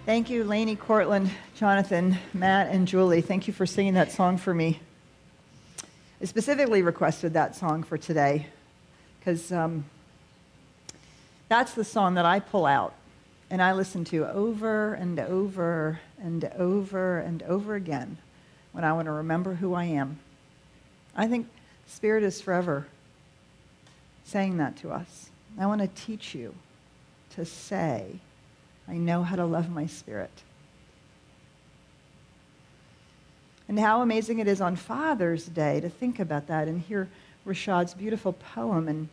Thank you, Lainey, Cortland, Jonathan, Matt, and Julie. Thank you for singing that song for me. I specifically requested that song for today because that's the song that I pull out and I listen to over and over and over and over again when I want to remember who I am. I think Spirit is forever saying that to us. I want to teach you to say, I know how to love my spirit. And how amazing it is on Father's Day to think about that and hear Rashad's beautiful poem and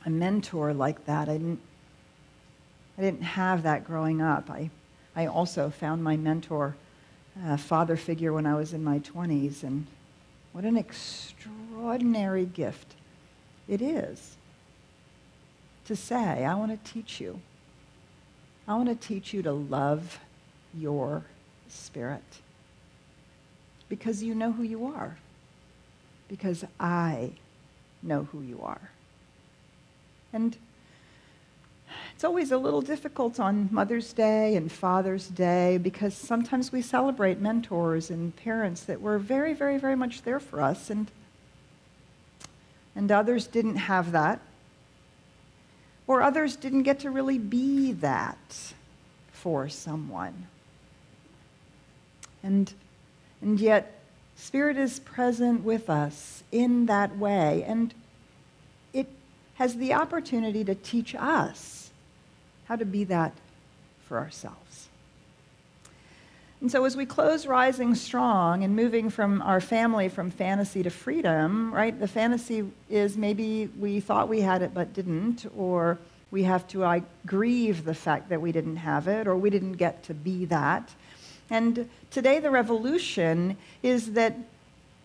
a mentor like that. I didn't have that growing up. I also found my mentor, father figure, when I was in my 20s, and what an extraordinary gift it is to say, I want to teach you. I want to teach you to love your spirit. Because you know who you are. Because I know who you are. And it's always a little difficult on Mother's Day and Father's Day because sometimes we celebrate mentors and parents that were very, very, very much there for us, and others didn't have that. Or others didn't get to really be that for someone. And yet, Spirit is present with us in that way, and it has the opportunity to teach us how to be that for ourselves. And so as we close Rising Strong and moving from our family from fantasy to freedom, right? The fantasy is maybe we thought we had it but didn't, or we have to grieve the fact that we didn't have it, or we didn't get to be that. And today the revolution is that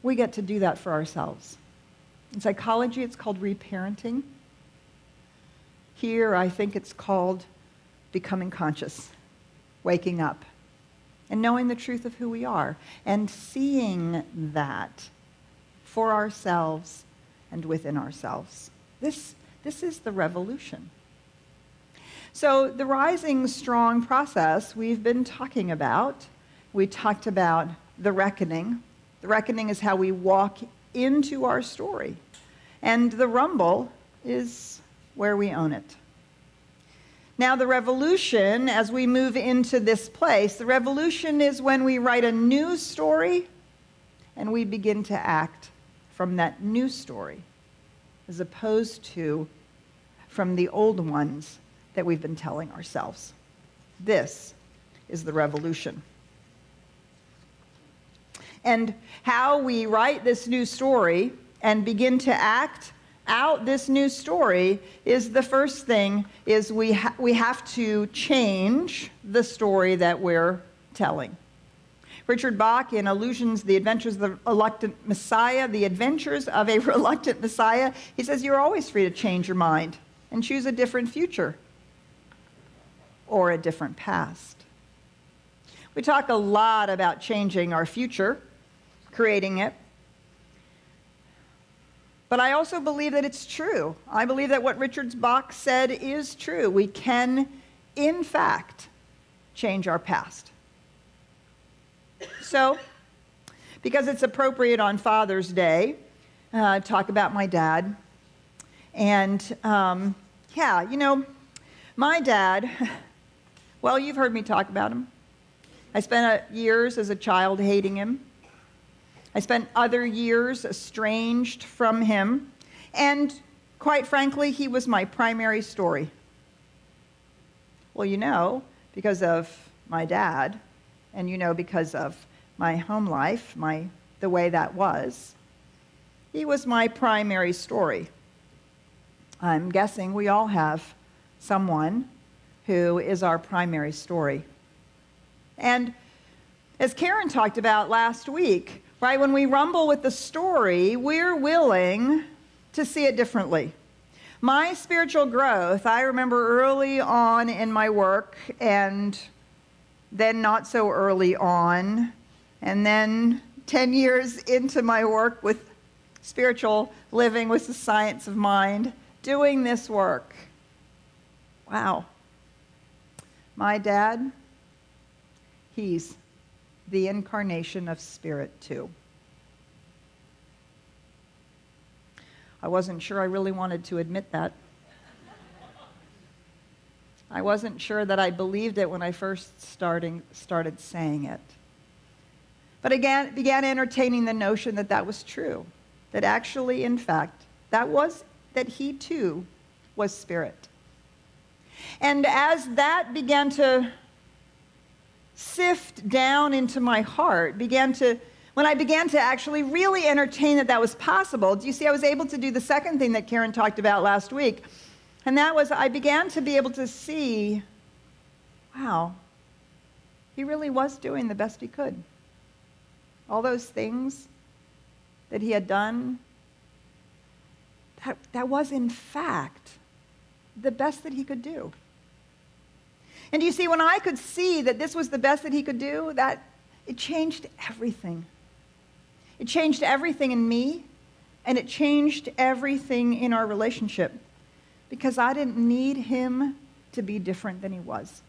we get to do that for ourselves. In psychology, it's called reparenting. Here, I think it's called becoming conscious, waking up, and knowing the truth of who we are, and seeing that for ourselves and within ourselves. This is the revolution. So the Rising Strong process we've been talking about, we talked about the reckoning. The reckoning is how we walk into our story. And the rumble is where we own it. Now the revolution, as we move into this place, the revolution is when we write a new story and we begin to act from that new story, as opposed to from the old ones that we've been telling ourselves. This is the revolution. And how we write this new story and begin to act out this new story is the first thing, is we have to change the story that we're telling. Richard Bach, in Illusions, The Adventures of the Reluctant Messiah, The Adventures of a Reluctant Messiah, he says you're always free to change your mind and choose a different future or a different past. We talk a lot about changing our future, creating it. But I also believe that it's true. I believe that what Richard Bach said is true. We can, in fact, change our past. So, because it's appropriate on Father's Day, talk about my dad. And my dad, well, you've heard me talk about him. I spent years as a child hating him. I spent other years estranged from him. And quite frankly, he was my primary story. Well, because of my dad, and because of my home life, the way that was, he was my primary story. I'm guessing we all have someone who is our primary story. And as Karen talked about last week, right, when we rumble with the story, we're willing to see it differently. My spiritual growth, I remember early on in my work, and then not so early on, and then 10 years into my work with spiritual living with the science of mind, doing this work. Wow. My dad He's the incarnation of spirit too. I wasn't sure I really wanted to admit that. I wasn't sure that I believed it when I first started saying it. But again, began entertaining the notion that that was true. That actually, in fact, that he too was spirit. And as that began to sift down into my heart, when I began to actually really entertain that that was possible, do you see, I was able to do the second thing that Karen talked about last week. And that was, I began to be able to see, wow, he really was doing the best he could. All those things that he had done, that was in fact the best that he could do. And you see, when I could see that this was the best that he could do, that it changed everything. It changed everything in me, and it changed everything in our relationship, because I didn't need him to be different than he was.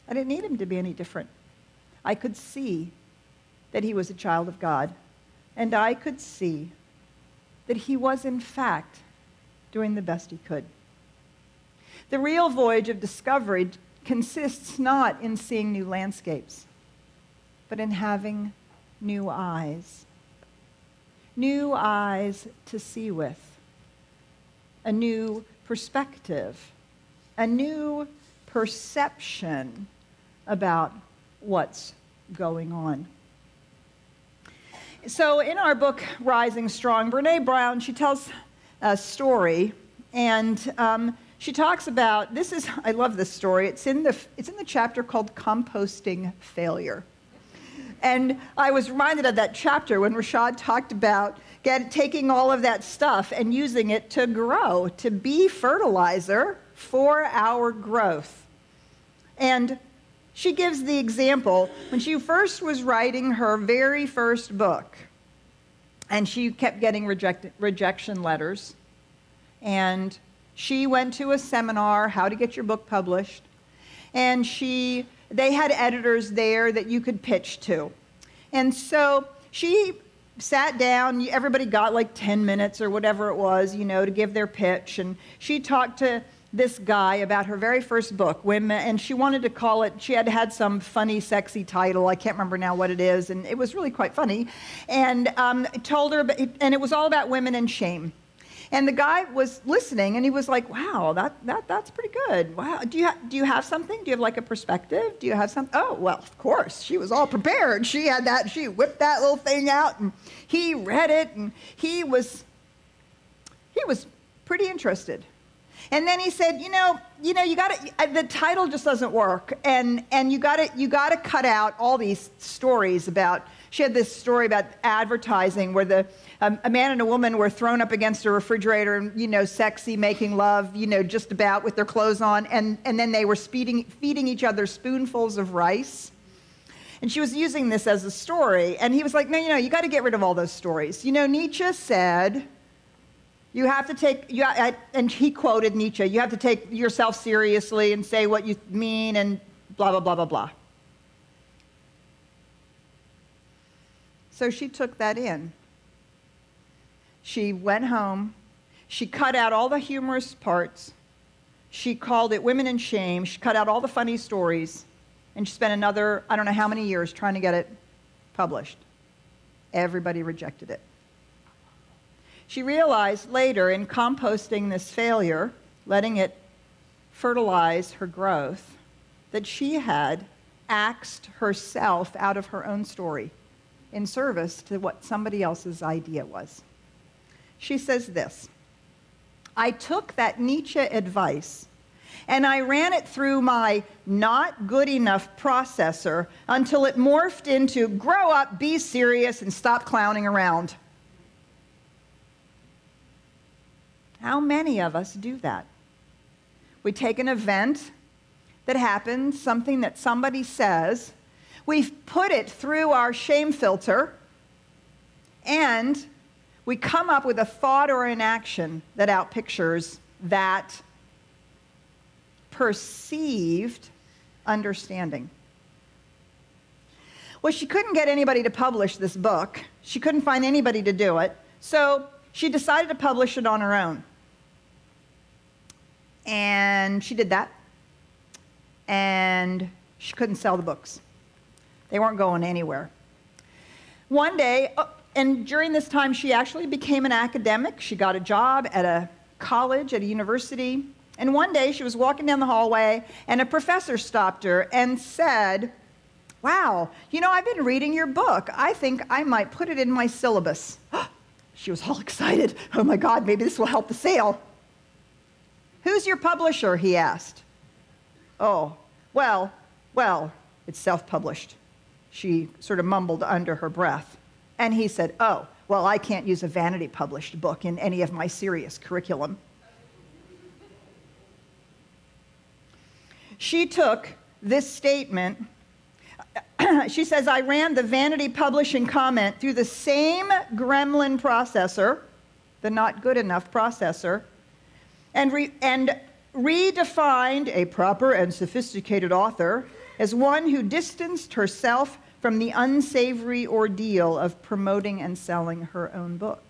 I didn't need him to be any different. I could see that he was a child of God, and I could see that he was, in fact, doing the best he could. The real voyage of discovery consists not in seeing new landscapes, but in having new eyes. New eyes to see with. A new perspective. A new perception about what's going on. So in our book, Rising Strong, Brene Brown, she tells a story, and she talks about, I love this story, it's in the chapter called Composting Failure. And I was reminded of that chapter when Rashad talked about taking all of that stuff and using it to grow, to be fertilizer for our growth. And she gives the example when she first was writing her very first book, and she kept getting rejection letters. And she went to a seminar, How to Get Your Book Published, and they had editors there that you could pitch to. And so she sat down, everybody got like 10 minutes or whatever it was, to give their pitch, and she talked to this guy about her very first book, Women, and she wanted to call it, she had some funny, sexy title, I can't remember now what it is, and it was really quite funny, and told her, and it was all about women and shame. And the guy was listening, and he was like, wow, that's pretty good. Wow, do you have something? Do you have like a perspective? Do you have something? Oh, well, of course, she was all prepared. She had that, she whipped that little thing out, and he read it, and he was pretty interested. And then he said, you gotta, the title just doesn't work, and you gotta cut out all these stories about. She had this story about advertising where a man and a woman were thrown up against a refrigerator and, sexy, making love, just about with their clothes on, and then they were feeding each other spoonfuls of rice. And she was using this as a story, and he was like, no, you got to get rid of all those stories. Nietzsche said, you have to take, and he quoted Nietzsche, you have to take yourself seriously and say what you mean and blah, blah, blah, blah, blah. So she took that in. She went home. She cut out all the humorous parts. She called it Women in Shame. She cut out all the funny stories. And she spent another, I don't know how many years trying to get it published. Everybody rejected it. She realized later in composting this failure, letting it fertilize her growth, that she had axed herself out of her own story in service to what somebody else's idea was. She says this, I took that Nietzsche advice and I ran it through my not good enough processor until it morphed into grow up, be serious, and stop clowning around. How many of us do that? We take an event that happens, something that somebody says, we've put it through our shame filter, and we come up with a thought or an action that outpictures that perceived understanding. Well, she couldn't get anybody to publish this book. She couldn't find anybody to do it. So she decided to publish it on her own. And she did that. And she couldn't sell the books. They weren't going anywhere. One day, and during this time, she actually became an academic. She got a job at a college, at a university. And one day, she was walking down the hallway, and a professor stopped her and said, "Wow, I've been reading your book. I think I might put it in my syllabus." She was all excited. "Oh my God, maybe this will help the sale." "Who's your publisher?" he asked. "Oh, well, it's self-published." She sort of mumbled under her breath. And he said, "Oh, well, I can't use a vanity-published book in any of my serious curriculum." She took this statement. She says, "I ran the vanity publishing comment through the same gremlin processor, the not good enough processor, and redefined a proper and sophisticated author as one who distanced herself from the unsavory ordeal of promoting and selling her own book.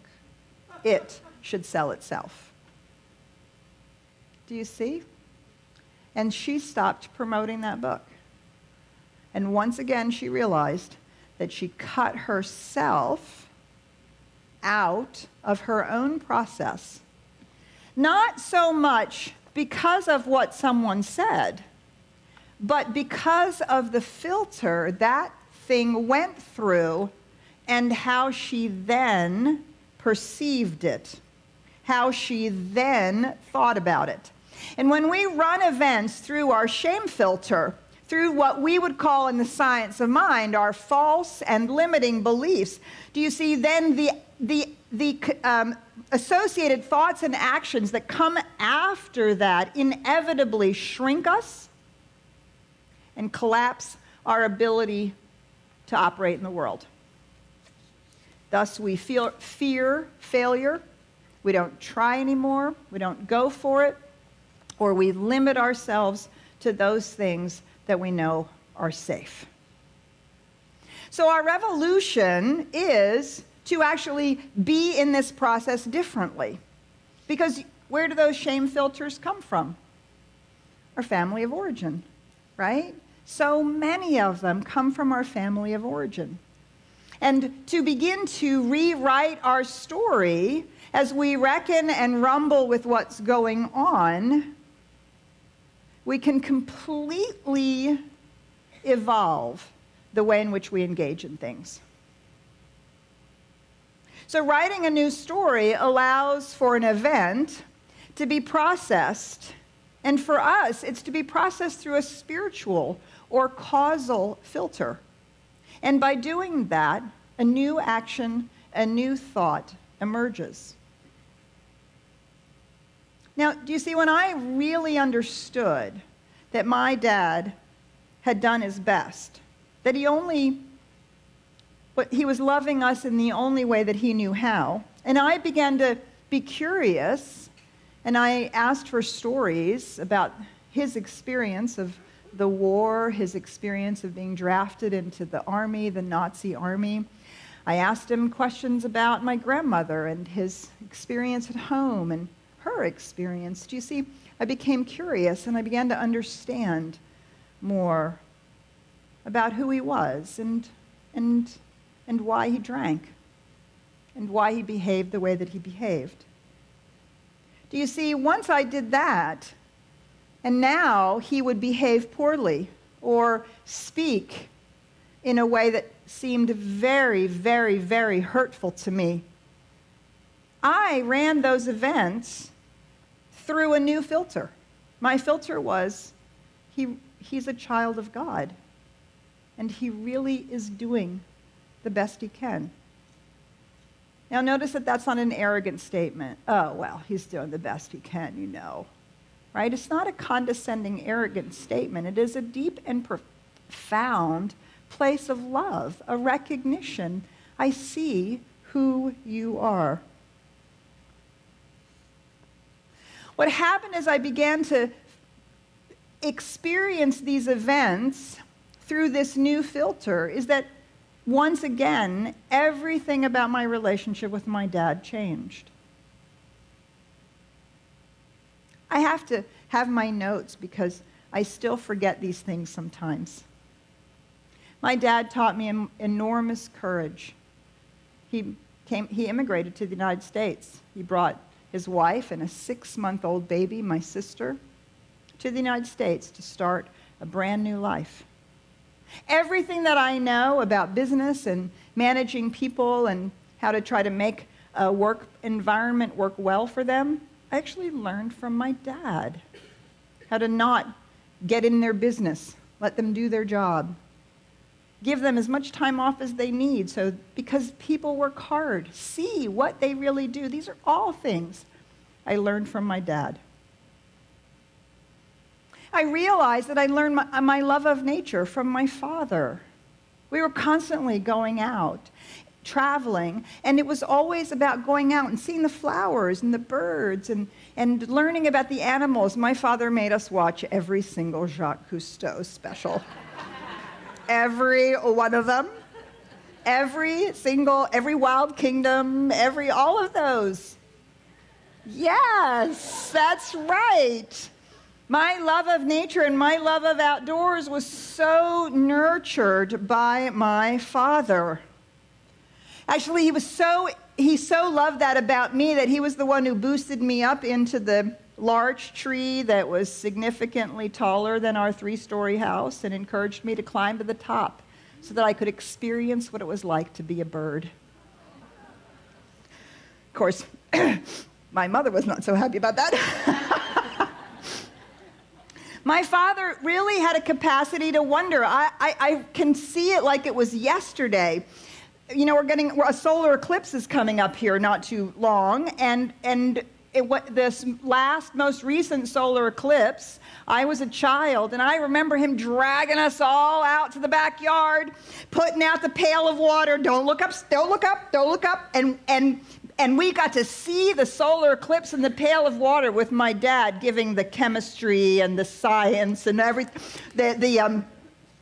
It should sell itself." Do you see? And she stopped promoting that book. And once again, she realized that she cut herself out of her own process. Not so much because of what someone said, but because of the filter that thing went through and how she then perceived it, how she then thought about it. And when we run events through our shame filter, through what we would call in the science of mind our false and limiting beliefs, do you see then the associated thoughts and actions that come after that inevitably shrink us and collapse our ability to operate in the world. Thus, we fear failure. We don't try anymore. We don't go for it. Or we limit ourselves to those things that we know are safe. So our revolution is to actually be in this process differently. Because where do those shame filters come from? Our family of origin, right? So many of them come from our family of origin. And to begin to rewrite our story as we reckon and rumble with what's going on, we can completely evolve the way in which we engage in things. So writing a new story allows for an event to be processed, and for us, it's to be processed through a spiritual or causal filter. And by doing that, a new action, a new thought emerges. Now, do you see, when I really understood that my dad had done his best, that he was loving us in the only way that he knew how, and I began to be curious, and I asked for stories about his experience of the war, his experience of being drafted into the army, the Nazi army. I asked him questions about my grandmother and his experience at home and her experience. Do you see, I became curious and I began to understand more about who he was and why he drank and why he behaved the way that he behaved. Do you see, once I did that, and now he would behave poorly or speak in a way that seemed very, very, very hurtful to me, I ran those events through a new filter. My filter was, he's a child of God, and he really is doing the best he can. Now notice that that's not an arrogant statement. Oh, well, he's doing the best he can, you know. Right? It's not a condescending, arrogant statement. It is a deep and profound place of love, a recognition. I see who you are. What happened as I began to experience these events through this new filter is that once again, everything about my relationship with my dad changed. I have to have my notes because I still forget these things sometimes. My dad taught me enormous courage. He immigrated to the United States. He brought his wife and a 6-month-old baby, my sister, to the United States to start a brand new life. Everything that I know about business and managing people and how to try to make a work environment work well for them, I actually learned from my dad. How to not get in their business, let them do their job. Give them as much time off as they need, because people work hard. See what they really do. These are all things I learned from my dad. I realized that I learned my love of nature from my father. We were constantly going out, traveling, and it was always about going out and seeing the flowers and the birds and learning about the animals. My father made us watch every single Jacques Cousteau special. Every one of them. Every Wild Kingdom, all of those. Yes, that's right. My love of nature and my love of outdoors was so nurtured by my father. Actually, he so loved that about me that he was the one who boosted me up into the large tree that was significantly taller than our 3-story house and encouraged me to climb to the top so that I could experience what it was like to be a bird. Of course, my mother was not so happy about that. My father really had a capacity to wonder. I can see it like it was yesterday. You know, a solar eclipse is coming up here not too long, and this most recent solar eclipse, I was a child, and I remember him dragging us all out to the backyard, putting out the pail of water. Don't look up, don't look up, don't look up. And we got to see the solar eclipse in the pail of water with my dad giving the chemistry and the science and everything.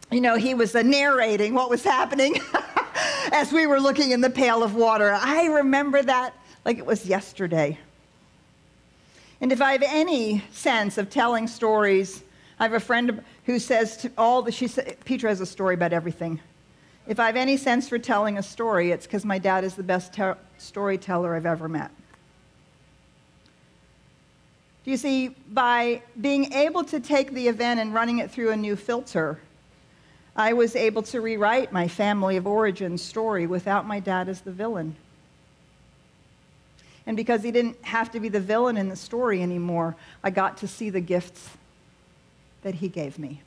He was narrating what was happening as we were looking in the pail of water. I remember that like it was yesterday. And if I have any sense of telling stories, I have a friend who says Petra has a story about everything. If I have any sense for telling a story, it's because my dad is the best storyteller I've ever met. Do you see, by being able to take the event and running it through a new filter, I was able to rewrite my family of origin story without my dad as the villain. And because he didn't have to be the villain in the story anymore, I got to see the gifts that he gave me.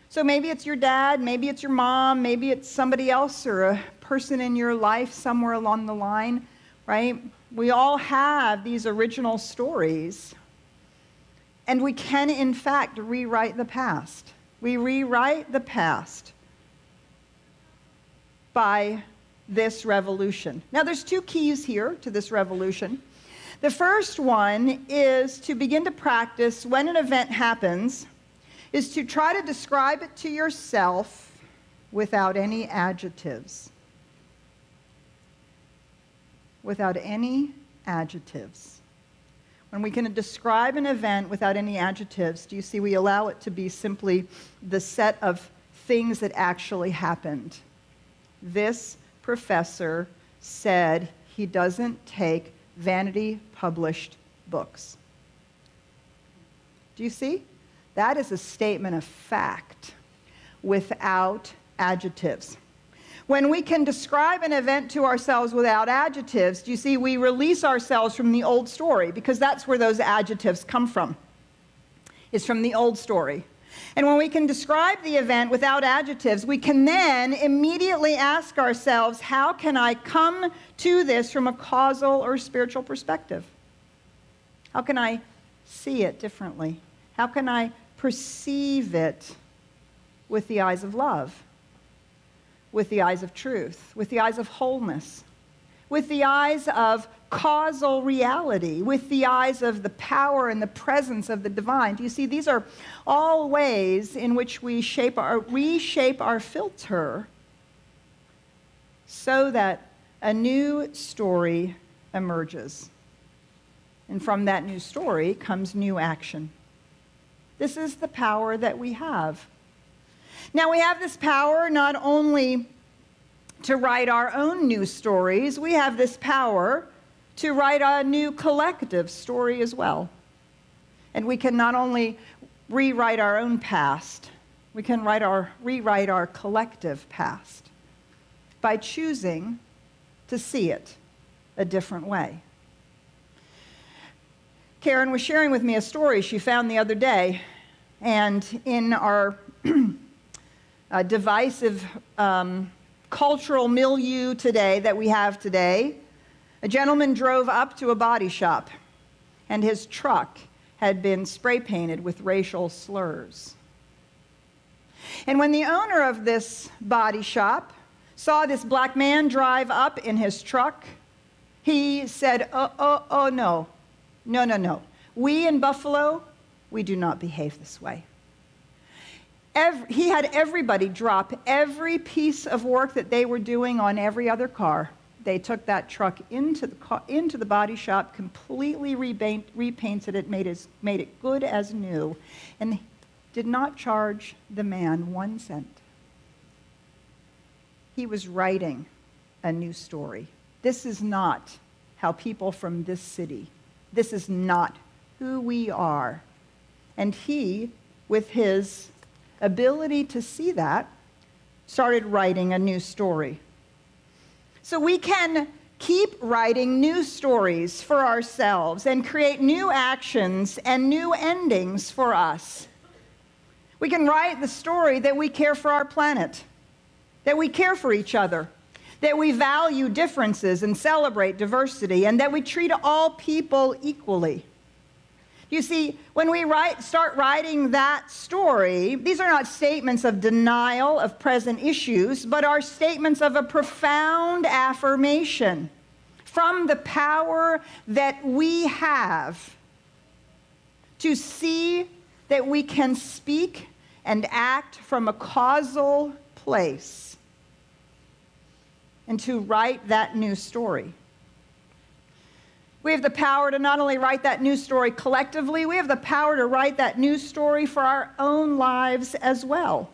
So maybe it's your dad, maybe it's your mom, maybe it's somebody else or a person in your life somewhere along the line, right? We all have these original stories, and we can, in fact, rewrite the past. We rewrite the past by this revolution. Now, there's 2 keys here to this revolution. The first one is to begin to practice when an event happens, is to try to describe it to yourself without any adjectives. Without any adjectives. When we can describe an event without any adjectives, do you see we allow it to be simply the set of things that actually happened? This professor said he doesn't take vanity published books. Do you see? That is a statement of fact without adjectives. When we can describe an event to ourselves without adjectives, do you see, we release ourselves from the old story, because that's where those adjectives come from. It's from the old story. And when we can describe the event without adjectives, we can then immediately ask ourselves, how can I come to this from a causal or spiritual perspective? How can I see it differently? How can I perceive it with the eyes of love, with the eyes of truth, with the eyes of wholeness, with the eyes of causal reality, with the eyes of the power and the presence of the divine? Do you see, these are all ways in which we reshape our filter so that a new story emerges. And from that new story comes new action. This is the power that we have. Now, we have this power not only to write our own new stories, we have this power to write a new collective story as well. And we can not only rewrite our own past, we can rewrite our collective past by choosing to see it a different way. Karen was sharing with me a story she found the other day, and in our divisive cultural milieu today that we have today, a gentleman drove up to a body shop, and his truck had been spray painted with racial slurs. And when the owner of this body shop saw this black man drive up in his truck, he said, oh, no. No. We in Buffalo, we do not behave this way. He had everybody drop every piece of work that they were doing on every other car. They took that truck into the body shop, completely repainted it, made it good as new, and did not charge the man 1 cent. He was writing a new story. This is not how people from this city, this is not who we are. And he, with his ability to see that, started writing a new story. So we can keep writing new stories for ourselves and create new actions and new endings for us. We can write the story that we care for our planet, that we care for each other, that we value differences and celebrate diversity, and that we treat all people equally. You see, when we start writing that story, these are not statements of denial of present issues, but are statements of a profound affirmation from the power that we have to see that we can speak and act from a causal place, and to write that new story. We have the power to not only write that new story collectively, we have the power to write that new story for our own lives as well.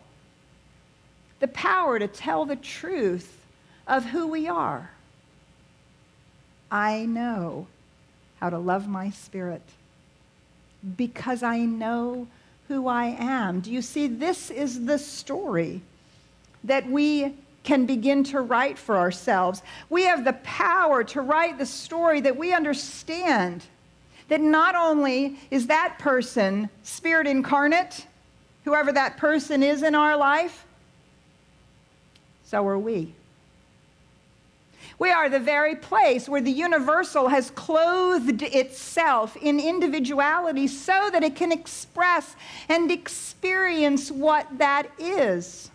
The power to tell the truth of who we are. I know how to love my spirit because I know who I am. Do you see, this is the story that we can begin to write for ourselves. We have the power to write the story that we understand that not only is that person spirit incarnate, whoever that person is in our life, so are we. We are the very place where the universal has clothed itself in individuality so that it can express and experience what that is.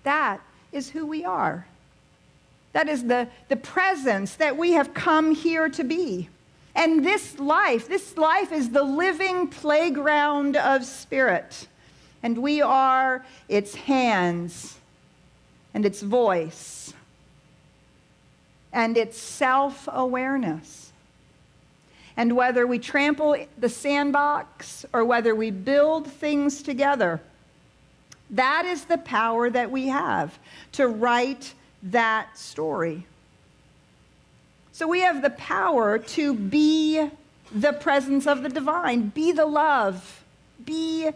That is who we are. That is the presence that we have come here to be. And this life is the living playground of spirit. And we are its hands and its voice and its self-awareness. And whether we trample the sandbox or whether we build things together, that is the power that we have to write that story. So we have the power to be the presence of the divine, be the love, be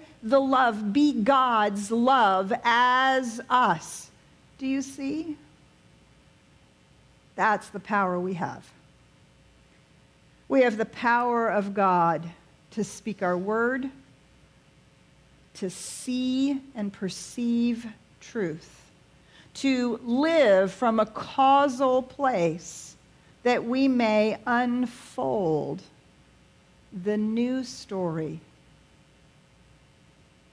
God's love as us. Do you see? That's the power we have. We have the power of God to speak our word, to see and perceive truth, to live from a causal place that we may unfold the new story.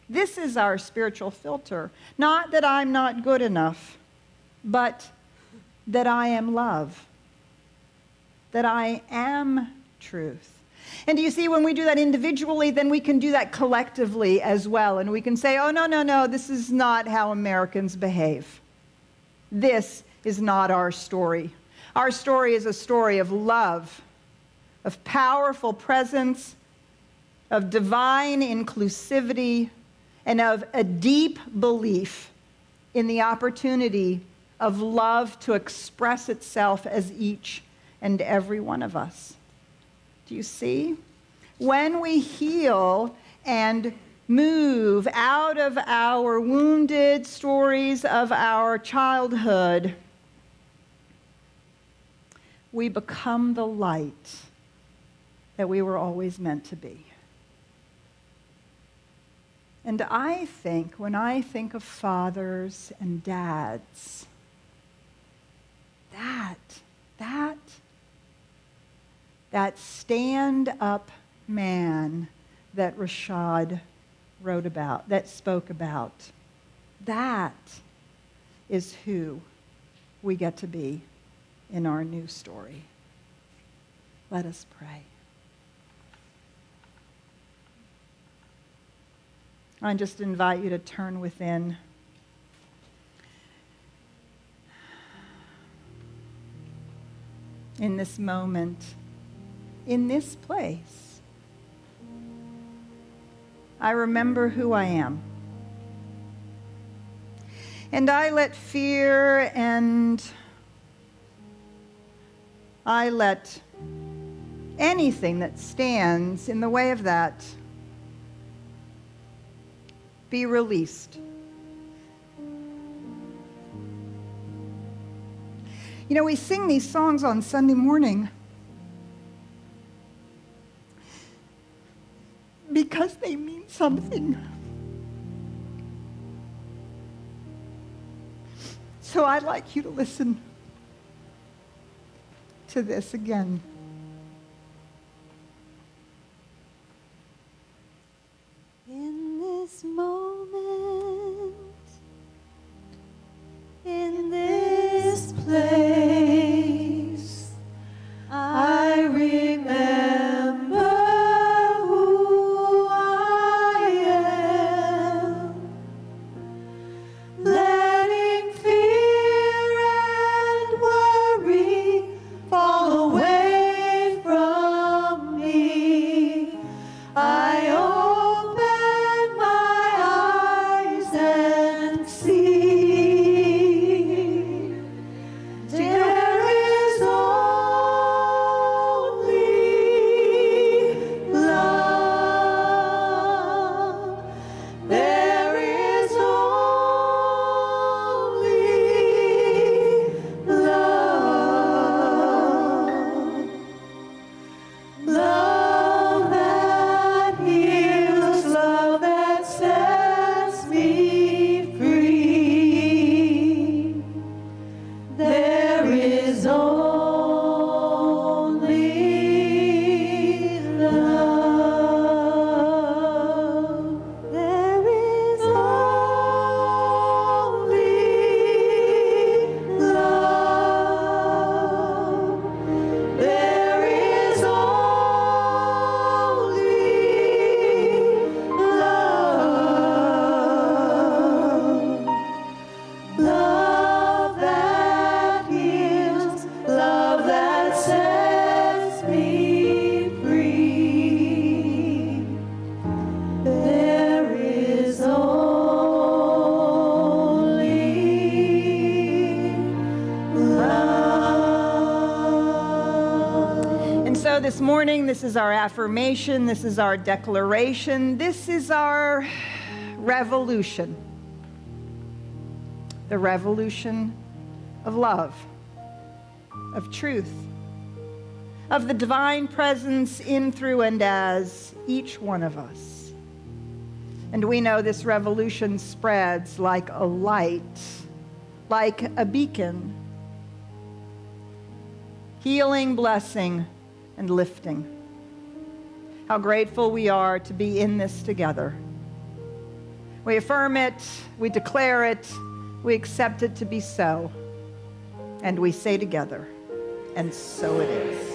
This is our spiritual filter. Not that I'm not good enough, but that I am love, that I am truth. And do you see, when we do that individually, then we can do that collectively as well. And we can say, oh, no, this is not how Americans behave. This is not our story. Our story is a story of love, of powerful presence, of divine inclusivity, and of a deep belief in the opportunity of love to express itself as each and every one of us. Do you see? When we heal and move out of our wounded stories of our childhood, we become the light that we were always meant to be. And I think, when I think of fathers and dads, that stand-up man that Rashad wrote about, that spoke about, that is who we get to be in our new story. Let us pray. I just invite you to turn within. In this moment, in this place, I remember who I am. And I let fear and I let anything that stands in the way of that be released. You know, we sing these songs on Sunday morning because they mean something. So I'd like you to listen to this again. In this moment, in this place, I remember who I am, letting fear and worry fall away from me. I open my eyes and see there is only love. There is only love. Love that heals, love that sets me free. There is only love. There is only love. There is only love. Love that heals, love that sets me free. There is only love. And so this morning, this is our affirmation, this is our declaration, this is our revolution. The revolution of love, of truth, of the divine presence in, through, and as each one of us. And we know this revolution spreads like a light, like a beacon, healing, blessing, and lifting. How grateful we are to be in this together. We affirm it, we declare it, we accept it to be so, and we say together, and so it is.